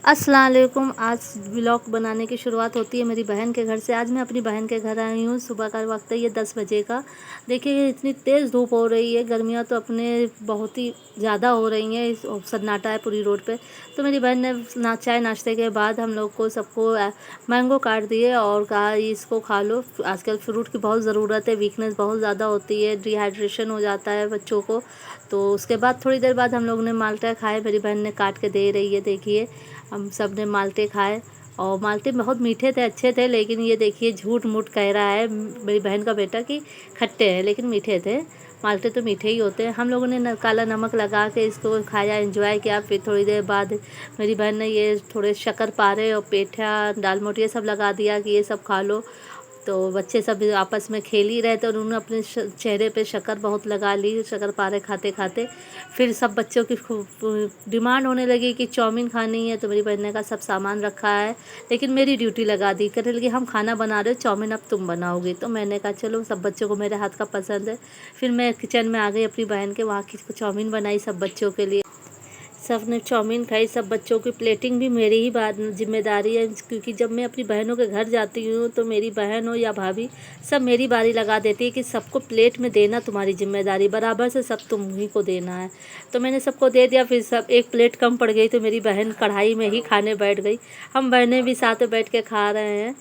अस्सलाम वालेकुम। आज व्लॉग बनाने की शुरुआत होती है मेरी बहन के घर से। आज मैं अपनी बहन के घर आई हूँ। सुबह का वक्त है, ये 10 बजे का। देखिए इतनी तेज़ धूप हो रही है, गर्मियाँ तो अपने बहुत ही ज़्यादा हो रही हैं। सन्नाटा है पूरी रोड पे। तो मेरी बहन ने चाय नाश्ते के बाद हम लोग को सबको मैंगो काट दिए और कहा इसको खा लो। आजकल फ्रूट की बहुत ज़रूरत है, वीकनेस बहुत ज़्यादा होती है, डिहाइड्रेशन हो जाता है बच्चों को। तो उसके बाद थोड़ी देर बाद हम लोग ने माल्टा खाए, मेरी बहन ने काट के दे रही है। देखिए हम सब ने माल्टे खाए और माल्टे बहुत मीठे थे, अच्छे थे। लेकिन ये देखिए झूठ मूठ कह रहा है मेरी बहन का बेटा कि खट्टे हैं, लेकिन मीठे थे। माल्टे तो मीठे ही होते हैं। हम लोगों ने काला नमक लगा के इसको खाया, एंजॉय किया। फिर थोड़ी देर बाद मेरी बहन ने ये थोड़े शक्कर पारे और पेठा दाल मोठ ये सब लगा दिया कि ये सब खा लो। तो बच्चे सब आपस में खेल ही रहे थे और उन्होंने अपने चेहरे पे शक्कर बहुत लगा ली शक्कर पारे खाते खाते। फिर सब बच्चों की डिमांड होने लगी कि चाउमीन खानी है। तो मेरी बहन ने कहा सब सामान रखा है, लेकिन मेरी ड्यूटी लगा दी। कहने लगी हम खाना बना रहे हो, चाउमीन अब तुम बनाओगी। तो मैंने कहा चलो, सब बच्चों को मेरे हाथ का पसंद है। फिर मैं किचन में आ गई अपनी बहन के, वहाँ की चाउमीन बनाई सब बच्चों के लिए। सब ने चाउमीन खाई। सब बच्चों की प्लेटिंग भी मेरी ही बात जिम्मेदारी है, क्योंकि जब मैं अपनी बहनों के घर जाती हूँ तो मेरी बहन हो या भाभी, सब मेरी बारी लगा देती है कि सबको प्लेट में देना तुम्हारी जिम्मेदारी, बराबर से सब तुम ही को देना है। तो मैंने सबको दे दिया। फिर सब एक प्लेट कम पड़ गई तो मेरी बहन कढ़ाई में ही खाने बैठ गई। हम बहनें भी साथ में बैठ के खा रहे हैं।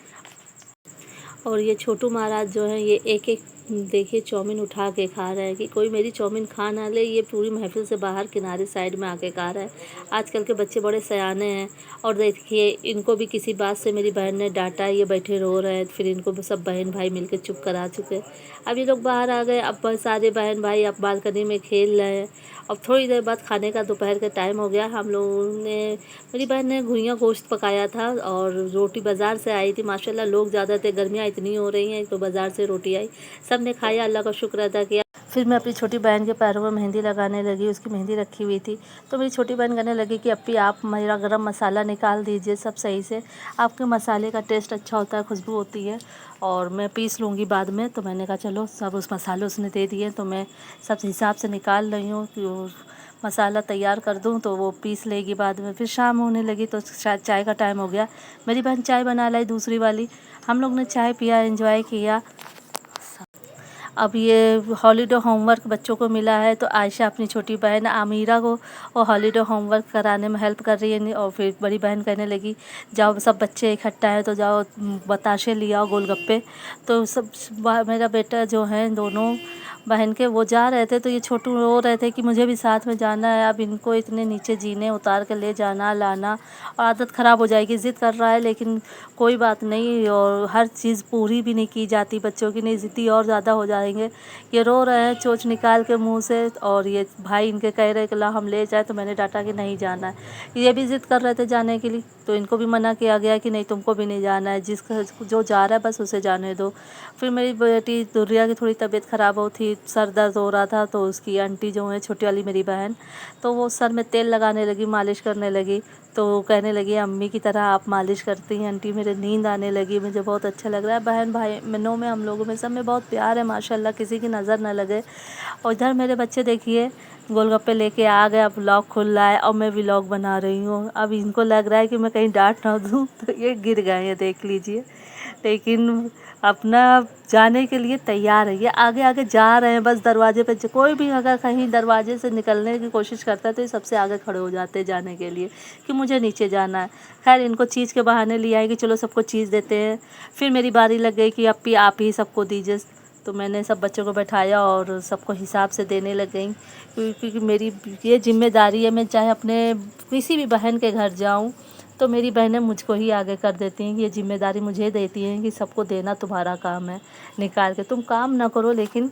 और ये छोटू महाराज जो हैं, ये एक एक देखिए चाउमीन उठा के खा रहे हैं कि कोई मेरी चाउमीन खा ना ले। ये पूरी महफिल से बाहर किनारे साइड में आके खा रहा है। आजकल के बच्चे बड़े सयाने हैं। और देखिए इनको भी किसी बात से मेरी बहन ने डांटा, ये बैठे रो रहे हैं। फिर इनको भी सब बहन भाई मिलकर चुप करा चुके। अब ये लोग बाहर आ गए। अब सारे बहन भाई अब बालकनी में खेल रहे हैं। अब थोड़ी देर बाद खाने का दोपहर का टाइम हो गया। हम लोगों ने, मेरी बहन ने घुइयाँ गोश्त पकाया था और रोटी बाज़ार से आई थी। माशाल्लाह लोग ज़्यादा थे, गर्मियाँ इतनी हो रही हैं तो बाज़ार से रोटी आई। सब ने खाया, अल्लाह का शुक्र अदा किया। फिर मैं अपनी छोटी बहन के पैरों में मेहंदी लगाने लगी। उसकी मेहंदी रखी हुई थी तो मेरी छोटी बहन कहने लगी कि अप्पी आप मेरा गरम मसाला निकाल दीजिए सब सही से, आपके मसाले का टेस्ट अच्छा होता है, खुशबू होती है और मैं पीस लूँगी बाद में। तो मैंने कहा चलो, सब उस मसाले उसने दे दिए तो मैं सब हिसाब से निकाल रही हूँ कि मसाला तैयार कर दूँ तो वो पीस लेगी बाद में। फिर शाम होने लगी तो शायद चाय का टाइम हो गया। मेरी बहन चाय बना लाई दूसरी वाली। हम लोग ने चाय पिया, एंजॉय किया। अब ये हॉलीडे होमवर्क बच्चों को मिला है तो आयशा अपनी छोटी बहन आमीरा को वो हॉलीडे होमवर्क कराने में हेल्प कर रही है। और फिर बड़ी बहन कहने लगी जाओ सब बच्चे इकट्ठा है तो जाओ बताशे ले आओ, गोलगप्पे। तो सब मेरा बेटा जो है, दोनों बहन के वो जा रहे थे तो ये छोटू रो रहे थे कि मुझे भी साथ में जाना है। अब इनको इतने नीचे जीने उतार के ले जाना लाना और आदत ख़राब हो जाएगी। ज़िद कर रहा है लेकिन कोई बात नहीं, और हर चीज़ पूरी भी नहीं की जाती बच्चों की, नहीं ज़िद्दी और ज़्यादा हो जाएंगे। ये रो रहे हैं चोंच निकाल के मुंह से और ये भाई इनके कह रहे कि ला हम ले जाए। तो मैंने डांटा कि नहीं जाना है। ये भी ज़िद कर रहे थे जाने के लिए तो इनको भी मना किया गया कि नहीं तुमको भी नहीं जाना है, जिसका जो जा रहा है बस उसे जाने दो। फिर मेरी बेटी दुर्रिया की थोड़ी तबीयत ख़राब हो थी, सर दर्द हो रहा था तो उसकी आंटी जो है छोटी वाली मेरी बहन, तो वो सर में तेल लगाने लगी, मालिश करने लगी। तो कहने लगी अम्मी की तरह आप मालिश करती हैं आंटी। मेरे नींद आने लगी, मुझे बहुत अच्छा लग रहा है। बहन भाई मिनों में, हम लोगों में, सब में बहुत प्यार है माशाल्लाह, किसी की नज़र न लगे। और इधर मेरे बच्चे देखिए गोलगप्पे लेके आ गए। अब व्लॉग खुल रहा है और मैं व्लॉग बना रही हूँ। अब इनको लग रहा है कि मैं कहीं डांट ना दूँ तो ये गिर गए हैं, देख लीजिए। लेकिन अपना जाने के लिए तैयार है, ये आगे आगे जा रहे हैं। बस दरवाजे पे कोई भी अगर कहीं दरवाजे से निकलने की कोशिश करता है तो ये सबसे आगे खड़े हो जाते हैं जाने के लिए कि मुझे नीचे जाना है। खैर इनको चीज़ के बहाने ले आए कि चलो सबको चीज़ देते हैं। फिर मेरी बारी लग गई कि अप्पी आप ही सबको दीजिए। तो मैंने सब बच्चों को बैठाया और सबको हिसाब से देने लग गई, क्योंकि मेरी ये जिम्मेदारी है। मैं चाहे अपने किसी भी बहन के घर जाऊँ तो मेरी बहनें मुझको ही आगे कर देती हैं कि ये जिम्मेदारी मुझे देती हैं कि सबको देना तुम्हारा काम है, निकाल के तुम काम ना करो लेकिन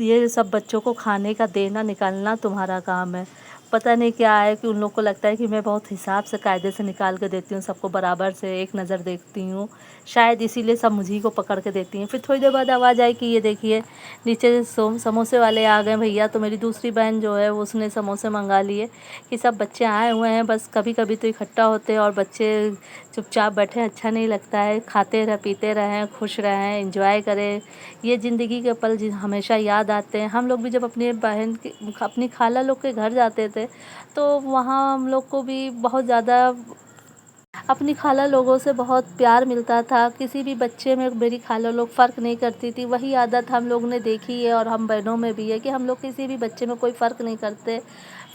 ये सब बच्चों को खाने का देना निकालना तुम्हारा काम है। पता नहीं क्या है कि उन लोग को लगता है कि मैं बहुत हिसाब से कायदे से निकाल के देती हूँ, सबको बराबर से एक नज़र देखती हूँ, शायद इसीलिए सब मुझी को पकड़ के देती हैं। फिर थोड़ी देर बाद आवाज़ आई कि ये देखिए नीचे समोसे वाले आ गए भैया। तो मेरी दूसरी बहन जो है उसने समोसे मंगा लिए कि सब बच्चे आए हुए हैं, बस कभी कभी तो इकट्ठा होते हैं और बच्चे चुपचाप बैठे अच्छा नहीं लगता है। खाते रहे, पीते रहें, खुश रहें, एंजॉय करें। ये ज़िंदगी के पल हमेशा याद आते हैं। हम लोग भी जब अपने बहन के अपनी खाला लोग के घर जाते थे तो वहाँ हम लोग को भी बहुत ज़्यादा अपनी खाला लोगों से बहुत प्यार मिलता था, किसी भी बच्चे में मेरी खाला लोग फ़र्क नहीं करती थी। वही आदत हम लोग ने देखी है और हम बहनों में भी है कि हम लोग किसी भी बच्चे में कोई फ़र्क नहीं करते।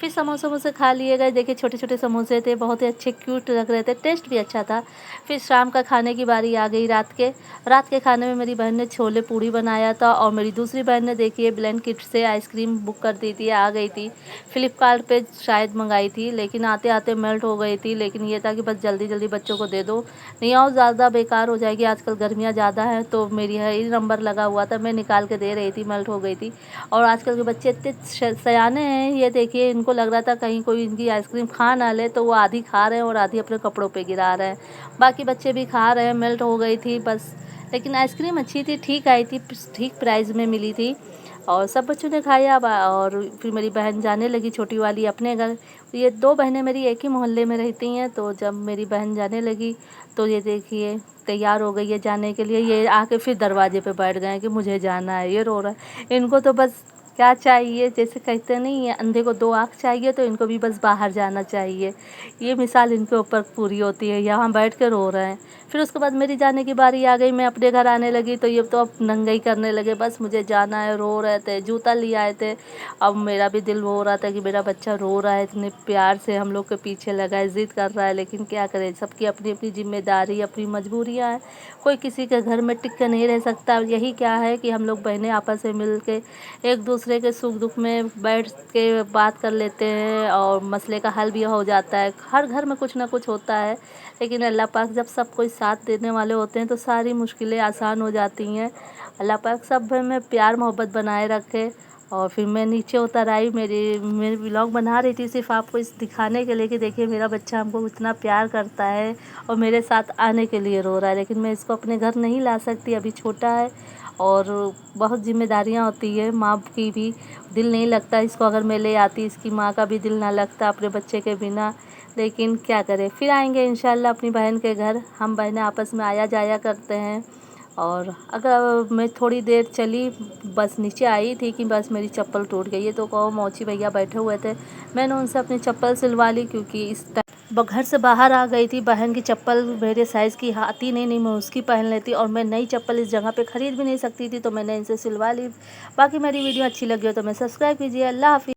फिर समोसे वमोसे खा लिए गए, देखिए छोटे-छोटे समोसे थे, बहुत ही अच्छे क्यूट लग रहे थे, टेस्ट भी अच्छा था। फिर शाम का खाने की बारी आ गई रात के खाने में मेरी बहन ने छोले पूड़ी बनाया था और मेरी दूसरी बहन ने देखिए ब्लिंकिट से आइसक्रीम बुक कर दी थी, आ गई थी। फ्लिपकार्ट पे शायद मंगाई थी, लेकिन आते-आते मेल्ट हो गई थी। लेकिन ये था कि बस जल्दी-जल्दी बच्चों को दे दो, नहीं और ज़्यादा बेकार हो जाएगी। आजकल गर्मियाँ ज़्यादा हैं, तो मेरी यही नंबर लगा हुआ था, मैं निकाल के दे रही थी, मेल्ट हो गई थी। और आजकल के बच्चे इतने सयाने हैं, ये देखिए इनको लग रहा था कहीं कोई इनकी आइसक्रीम खा ना ले, तो वो आधी खा रहे हैं और आधी अपने कपड़ों पे गिरा रहे हैं। बाकी बच्चे भी खा रहे हैं, मेल्ट हो गई थी बस। लेकिन आइसक्रीम अच्छी थी, ठीक आई थी, ठीक प्राइस में मिली थी और सब बच्चों ने खाया। और फिर मेरी बहन जाने लगी छोटी वाली अपने घर। ये 2 बहनें मेरी एक ही मोहल्ले में रहती हैं, तो जब मेरी बहन जाने लगी तो ये देखिए तैयार हो गई है जाने के लिए। ये आके फिर दरवाजे पे बैठ गए कि मुझे जाना है, ये रो रहा है। इनको तो बस क्या चाहिए, जैसे कहते नहीं है अंधे को 2 आँख चाहिए, तो इनको भी बस बाहर जाना चाहिए। ये मिसाल इनके ऊपर पूरी होती है, यहाँ बैठ के रो रहे हैं। फिर उसके बाद मेरी जाने की बारी आ गई, मैं अपने घर आने लगी, तो ये तो अब नंगा ही करने लगे, बस मुझे जाना है, रो रहे थे, जूता ले आए थे। अब मेरा भी दिल हो रहा था कि मेरा बच्चा रो रहा है, इतने प्यार से हम लोग के पीछे लगा है, ज़िद कर रहा है, लेकिन क्या करें, सबकी अपनी-अपनी ज़िम्मेदारी, अपनी मजबूरियाँ हैं। कोई किसी के घर में टिक के नहीं रह सकता। यही क्या है कि हम लोग बहनें आपस में मिल के एक दूसरे के सुख-दुख में बैठ के बात कर लेते हैं और मसले का हल भी हो जाता है। हर घर में कुछ ना कुछ होता है, लेकिन अल्लाह पाक जब सब कोई साथ देने वाले होते हैं तो सारी मुश्किलें आसान हो जाती हैं। अल्लाह पाक सब में प्यार मोहब्बत बनाए रखे। और फिर मैं नीचे उतर आई, मेरी व्लॉग बना रही थी सिर्फ आपको इस दिखाने के लिए कि देखिए मेरा बच्चा हमको इतना प्यार करता है और मेरे साथ आने के लिए रो रहा है। लेकिन मैं इसको अपने घर नहीं ला सकती, अभी छोटा है और बहुत ज़िम्मेदारियाँ होती है माँ की भी। दिल नहीं लगता इसको अगर मैं ले आती, इसकी माँ का भी दिल ना लगता अपने बच्चे के बिना। लेकिन क्या करें, फिर आएंगे इंशाल्लाह अपनी बहन के घर। हम बहनें आपस में आया जाया करते हैं। और अगर मैं थोड़ी देर चली, बस नीचे आई थी कि बस मेरी चप्पल टूट गई है, तो कहो मौची भैया बैठे हुए थे, मैंने उनसे अपनी चप्पल सिलवा ली, क्योंकि इस घर से बाहर आ गई थी। बहन की चप्पल मेरे साइज़ की आती नहीं मैं उसकी पहन लेती, और मैं नई चप्पल इस जगह पे ख़रीद भी नहीं सकती थी, तो मैंने इनसे सिलवा ली। बाकी मेरी वीडियो अच्छी लगी हो तो मैं सब्सक्राइब कीजिए। अल्लाह हाफ़िज़।